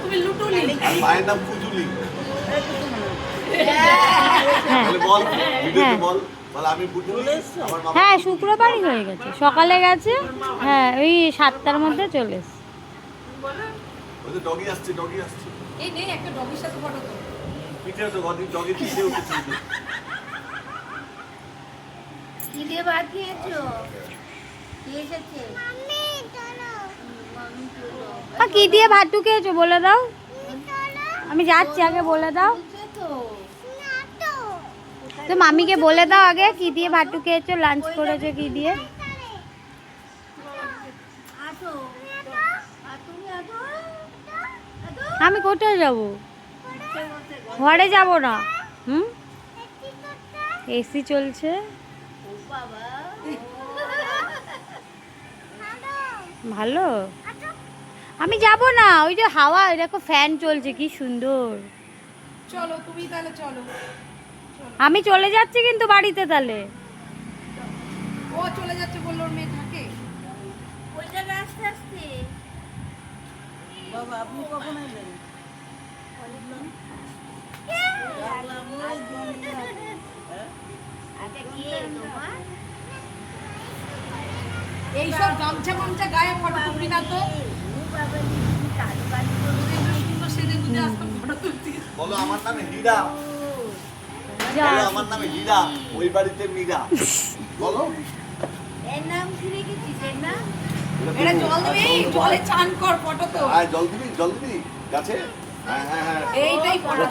তুমি লুটুলি। আর মায়ের নাম কুজুলি। হ্যাঁ তাহলে বল ভিডিওতে হ্যাঁ। বল বল আমি বুটুলি আমার বাবা। হ্যাঁ শুক্রবারই হয়ে গেছে, সকালে গেছে, হ্যাঁ ওই 7টার মধ্যে চলে এসছে। ওই যে ডগি আসছে ডগি আসছে। এই নে একটা ডগির সাথে ফটো তো। পিঠে তো ডগি পিঠে উঠেছে। কি দিয়ে ভাত খেয়েছো? কে এসেছে? মাম্মি চলো। কি দিয়ে ভাতটু খেয়েছো বলে দাও, আমি যাচ্ছি, আগে বলে দাও তো, মামিকে বলে দাও আগে কি দিয়ে ভাতটু খেয়েছো, লাঞ্চ করেছো কি দিয়ে। আসো। আর তুমি আসো। আমি কোথায় যাব, ঘরে যাব না। হুম, এসি চলছে, ও বাবা। ভালো। আমি যাব না, ওই যে হাওয়া, দেখো ফ্যান চলছে কি সুন্দর। চলো তুমি তাহলে চলো। আমি চলে যাচ্ছি কিন্তু বাড়িতে তাহলে। ও চলে যাচ্ছে বললো, ওর মেয়ে থাকে। ওইটা আস্তে আস্তে। বাবা আপনি কখন এলেন? আচ্ছা কে তোমার? এইসব গামছা গামছা গায়ে ফটো তুলবি না তো। ও বাবা তুমি কালো কালো সুন্দর সেজে গুজে আসতাম ফটো তুলতে। বলো আমার নামে হীরা। যা। বলো আমার নামে হীরা, ওই বাড়িতে মীরা। বলো। এর নাম কি রেখেছিস এর নাম? এটা জল দিবি, জলে চান কর ফটো তো। জল দিবি গাছে। হ্যাঁ হ্যাঁ হ্যাঁ। এইটাই ফটো।